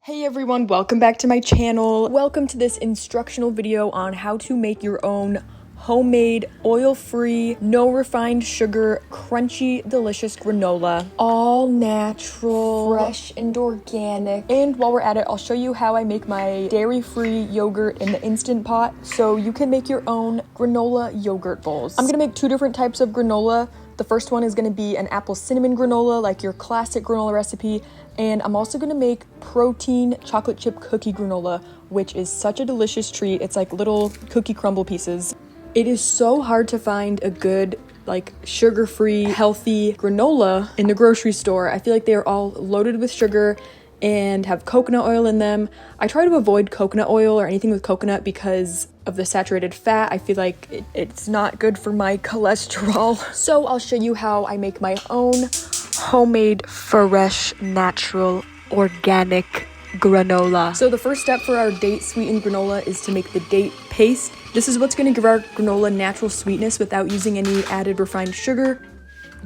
Hey everyone, welcome back to my channel. Welcome to this instructional video on how to make your own homemade, oil-free, no refined sugar, crunchy, delicious granola. All natural, fresh, and organic. And while we're at it, I'll show you how I make my dairy-free yogurt in the Instant Pot so you can make your own granola yogurt bowls. I'm gonna make two different types of granola. The first one is gonna be an apple cinnamon granola, like your classic granola recipe. And I'm also gonna make protein chocolate chip cookie granola, which is such a delicious treat. It's like little cookie crumble pieces. It is so hard to find a good, like, sugar-free, healthy granola in the grocery store. I feel like they're all loaded with sugar and have coconut oil in them. I try to avoid coconut oil or anything with coconut because of the saturated fat. I feel like it's not good for my cholesterol. So I'll show you how I make my own homemade, fresh, natural, organic granola. So the first step for our date sweetened granola is to make the date paste. This is what's going to give our granola natural sweetness without using any added refined sugar.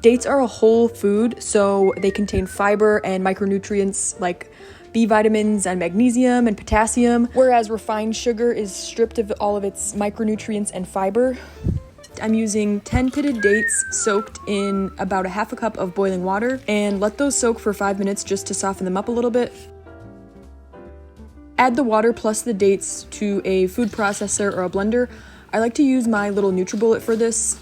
Dates are a whole food, so they contain fiber and micronutrients like B vitamins and magnesium and potassium, whereas refined sugar is stripped of all of its micronutrients and fiber. I'm using 10 pitted dates soaked in about a half a cup of boiling water, and let those soak for 5 minutes just to soften them up a little bit. Add the water plus the dates to a food processor or a blender. I like to use my little NutriBullet for this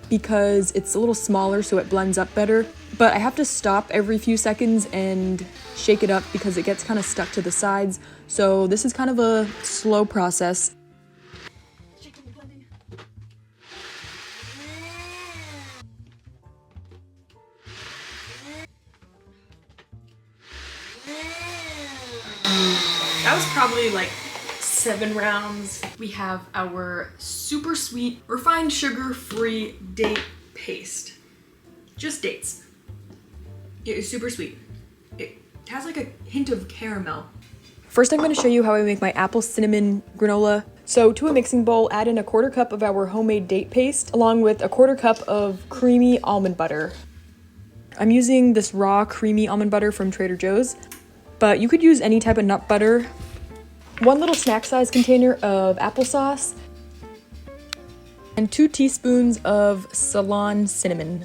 because it's a little smaller so it blends up better, but I have to stop every few seconds and shake it up because it gets kind of stuck to the sides, so this is kind of a slow process. That was probably like 7 rounds. We have our super sweet, refined sugar-free date paste. Just dates. It is super sweet. It has like a hint of caramel. First, I'm going to show you how I make my apple cinnamon granola. So to a mixing bowl, add in a 1/4 cup of our homemade date paste, along with a 1/4 cup of creamy almond butter. I'm using this raw creamy almond butter from Trader Joe's, but you could use any type of nut butter. 1 little snack size container of applesauce, and 2 teaspoons of Ceylon cinnamon.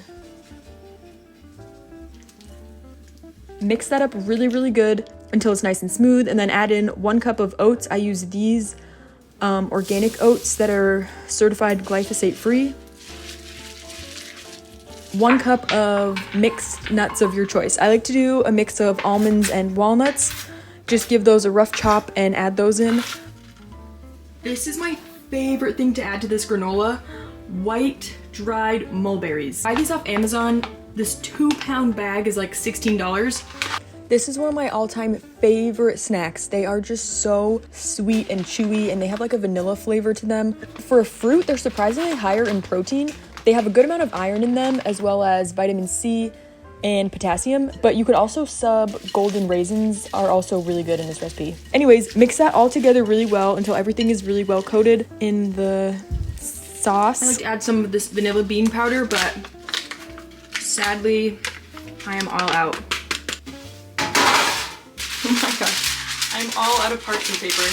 Mix that up really good until it's nice and smooth, and then add in 1 cup of oats. I use these organic oats that are certified glyphosate free. 1 cup of mixed nuts of your choice. I like to do a mix of almonds and walnuts. Just give those a rough chop and add those in. This is my favorite thing to add to this granola: white dried mulberries. Buy these off Amazon. This 2-pound bag is like $16. This is one of my all-time favorite snacks. They are just so sweet and chewy, and they have like a vanilla flavor to them. For a fruit, they're surprisingly higher in protein. They have a good amount of iron in them, as well as vitamin C and potassium, but you could also sub golden raisins, are also really good in this recipe. Anyways, mix that all together really well until everything is really well coated in the sauce. I like to add some of this vanilla bean powder, but sadly, I am all out. Oh my gosh, I'm all out of parchment paper,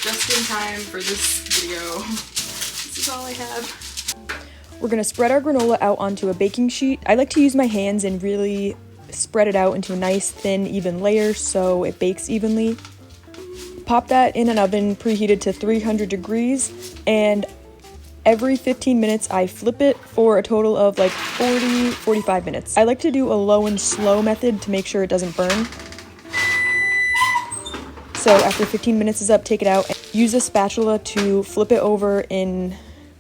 just in time for this video. This is all I have. We're gonna spread our granola out onto a baking sheet. I like to use my hands and really spread it out into a nice, thin, even layer so it bakes evenly. Pop that in an oven preheated to 300 degrees, and every 15 minutes I flip it for a total of like 45 minutes. I like to do a low and slow method to make sure it doesn't burn. So after 15 minutes is up, take it out. Use a spatula to flip it over in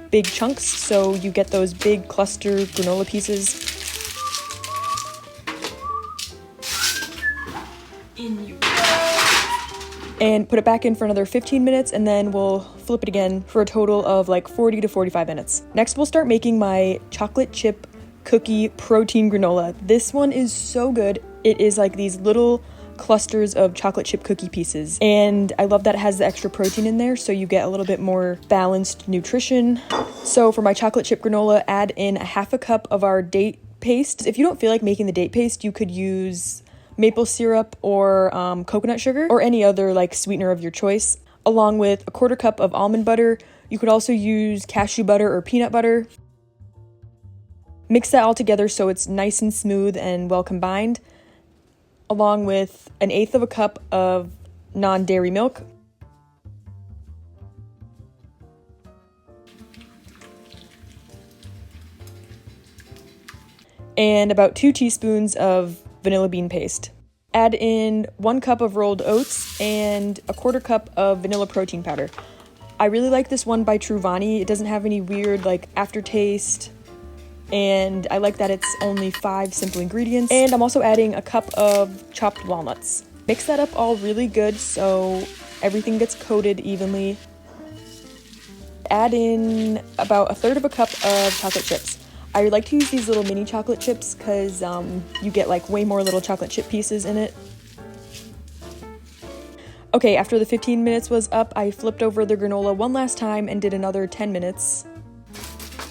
big chunks so you get those big cluster granola pieces. In you go. And put it back in for another 15 minutes, and then we'll flip it again for a total of like 40 to 45 minutes. Next, we'll start making my chocolate chip cookie protein granola. This one is so good. It is like these little clusters of chocolate chip cookie pieces, and I love that it has the extra protein in there so you get a little bit more balanced nutrition. So for my chocolate chip granola, add in a half a cup of our date paste. If you don't feel like making the date paste, you could use maple syrup or coconut sugar or any other like sweetener of your choice, along with a 1/4 cup of almond butter. You could also use cashew butter or peanut butter. Mix that all together so it's nice and smooth and well combined, along with 1/8 of a cup of non-dairy milk. And about 2 teaspoons of vanilla bean paste. Add in 1 cup of rolled oats and a 1/4 cup of vanilla protein powder. I really like this one by Truvani. It doesn't have any weird like aftertaste, and I like that it's only 5 simple ingredients. And I'm also adding a cup of chopped walnuts. Mix that up all really good so everything gets coated evenly. Add in about 1/3 of a cup of chocolate chips. I like to use these little mini chocolate chips because you get like way more little chocolate chip pieces in it. Okay, after the 15 minutes was up, I flipped over the granola one last time and did another 10 minutes.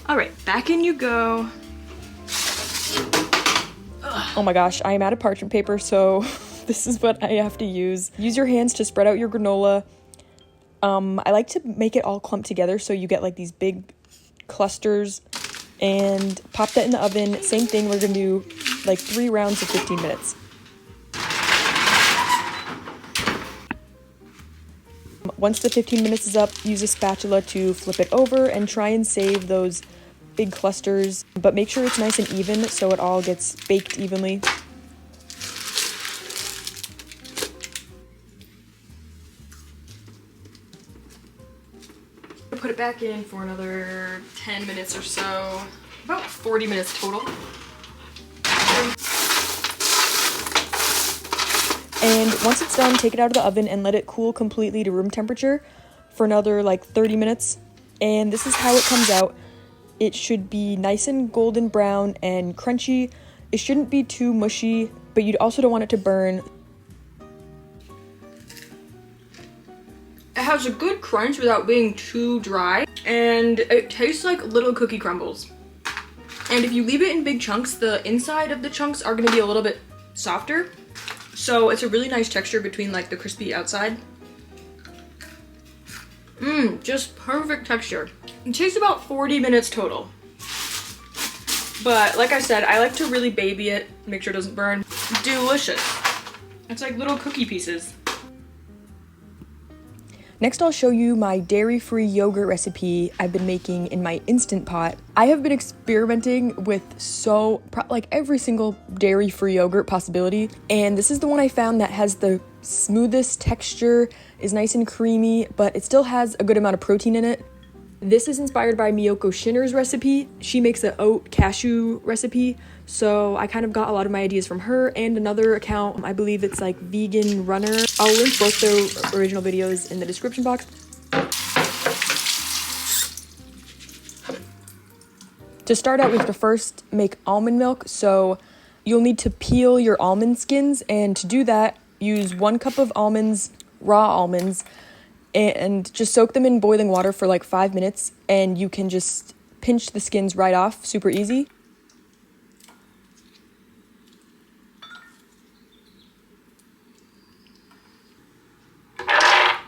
All right, back in you go. Ugh. Oh my gosh, I am out of parchment paper, so this is what I have to use. Use your hands to spread out your granola. I like to make it all clumped together so you get like these big clusters, and pop that in the oven. Same thing, we're gonna do like 3 rounds of 15 minutes. Once the 15 minutes is up, use a spatula to flip it over and try and save those big clusters, but make sure it's nice and even so it all gets baked evenly. Put it back in for another 10 minutes or so, about 40 minutes total. And once it's done, take it out of the oven and let it cool completely to room temperature for another like 30 minutes. And this is how it comes out. It should be nice and golden brown and crunchy. It shouldn't be too mushy, but you also don't want it to burn. It has a good crunch without being too dry, and it tastes like little cookie crumbles. And if you leave it in big chunks, the inside of the chunks are going to be a little bit softer. So it's a really nice texture between like the crispy outside. Just perfect texture. It takes about 40 minutes total. But like I said, I like to really baby it, make sure it doesn't burn. Delicious. It's like little cookie pieces. Next, I'll show you my dairy-free yogurt recipe I've been making in my Instant Pot. I have been experimenting with like every single dairy-free yogurt possibility, and this is the one I found that has the smoothest texture, is nice and creamy, but it still has a good amount of protein in it. This is inspired by Miyoko Shinner's recipe. She makes an oat cashew recipe, so I kind of got a lot of my ideas from her and another account. I believe it's like Vegan Runner. I'll link both their original videos in the description box. To start out, we have to first make almond milk, so you'll need to peel your almond skins, and to do that, use 1 cup of almonds, raw almonds, and just soak them in boiling water for like 5 minutes, and you can just pinch the skins right off, super easy.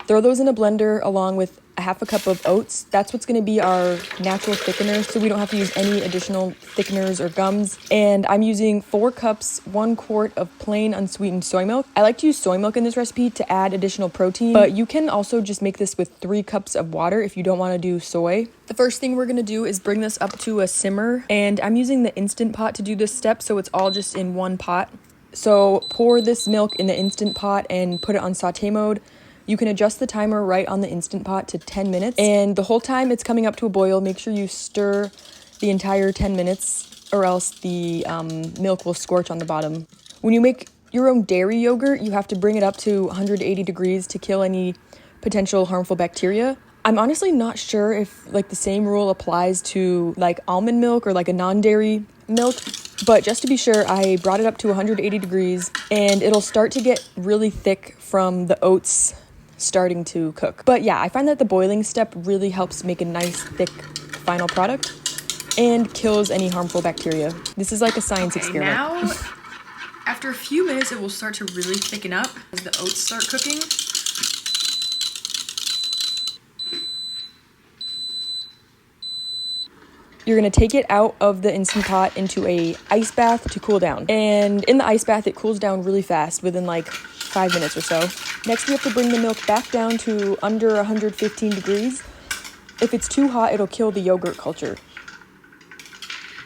Throw those in a blender along with 1/2 cup of oats. That's what's going to be our natural thickener, so we don't have to use any additional thickeners or gums. And I'm using 4 cups, 1 quart of plain unsweetened soy milk. I like to use soy milk in this recipe to add additional protein, but you can also just make this with 3 cups of water if you don't want to do soy. The first thing we're going to do is bring this up to a simmer, and I'm using the Instant Pot to do this step, so it's all just in one pot. So pour this milk in the Instant Pot and put it on saute mode. You can adjust the timer right on the Instant Pot to 10 minutes. And the whole time it's coming up to a boil, make sure you stir the entire 10 minutes or else the milk will scorch on the bottom. When you make your own dairy yogurt, you have to bring it up to 180 degrees to kill any potential harmful bacteria. I'm honestly not sure if like the same rule applies to like almond milk or like a non-dairy milk, but just to be sure, I brought it up to 180 degrees and it'll start to get really thick from the oats starting to cook. But yeah, I find that the boiling step really helps make a nice thick final product and kills any harmful bacteria. This is like a science experiment. Now After a few minutes, it will start to really thicken up as the oats start cooking. You're gonna take it out of the Instant Pot into a ice bath to cool down. And in the ice bath, it cools down really fast within like 5 minutes or so. Next, you have to bring the milk back down to under 115 degrees. If it's too hot, it'll kill the yogurt culture.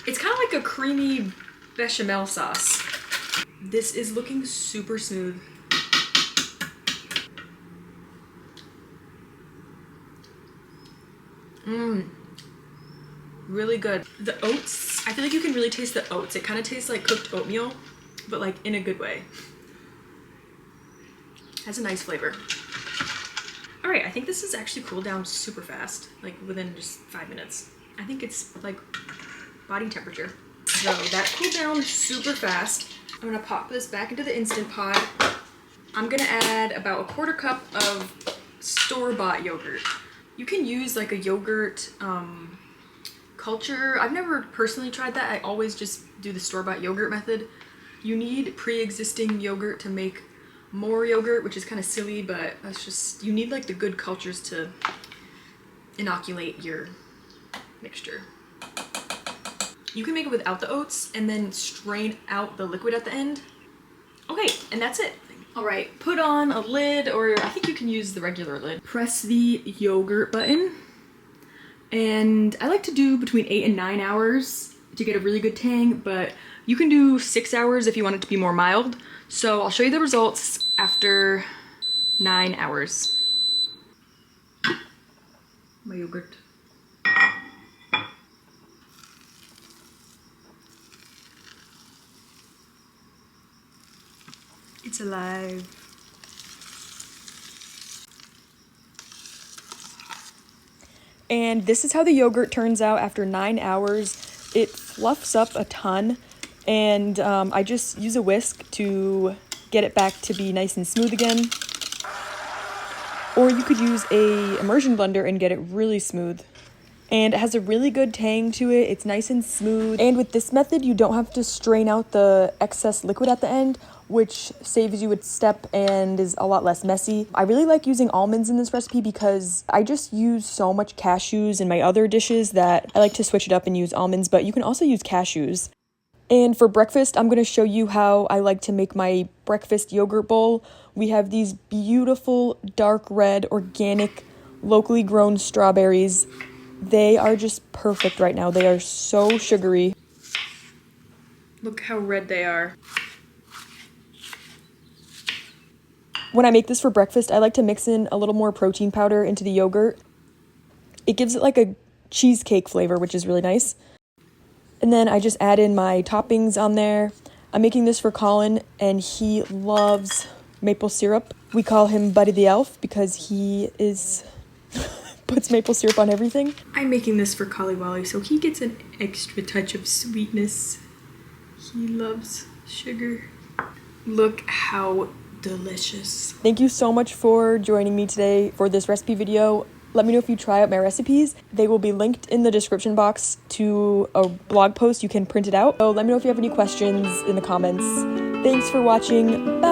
It's kind of like a creamy bechamel sauce. This is looking super smooth. Really good. The oats, I feel like you can really taste the oats. It kind of tastes like cooked oatmeal, but like in a good way. Has a nice flavor. All right, I think this is actually cooled down super fast, like within just 5 minutes. I think it's like body temperature. So that cooled down super fast. I'm gonna pop this back into the Instant Pot. I'm gonna add about a 1/4 cup of store-bought yogurt. You can use like a yogurt culture. I've never personally tried that. I always just do the store-bought yogurt method. You need pre-existing yogurt to make more yogurt, which is kind of silly, but that's just, you need like the good cultures to inoculate your mixture. You can make it without the oats and then strain out the liquid at the end. Okay, and that's it. All right, put on a lid, or I think you can use the regular lid. Press the yogurt button. And I like to do between 8 and 9 hours to get a really good tang, but you can do 6 hours if you want it to be more mild. So I'll show you the results after 9 hours. My yogurt. It's alive. And this is how the yogurt turns out after 9 hours. It fluffs up a ton, and I just use a whisk to get it back to be nice and smooth again. Or you could use a immersion blender and get it really smooth. And it has a really good tang to it. It's nice and smooth. And with this method, you don't have to strain out the excess liquid at the end, which saves you a step and is a lot less messy. I really like using almonds in this recipe because I just use so much cashews in my other dishes that I like to switch it up and use almonds, but you can also use cashews. And for breakfast, I'm gonna show you how I like to make my breakfast yogurt bowl. We have these beautiful dark red, organic, locally grown strawberries. They are just perfect right now. They are so sugary. Look how red they are. When I make this for breakfast, I like to mix in a little more protein powder into the yogurt. It gives it like a cheesecake flavor, which is really nice. And then I just add in my toppings on there. I'm making this for Colin, and he loves maple syrup. We call him Buddy the Elf because he puts maple syrup on everything. I'm making this for Collie Wally, so he gets an extra touch of sweetness. He loves sugar. Look how delicious. Thank you so much for joining me today for this recipe video. Let me know if you try out my recipes. They will be linked in the description box to a blog post. You can print it out. So let me know if you have any questions in the comments. Thanks for watching. Bye.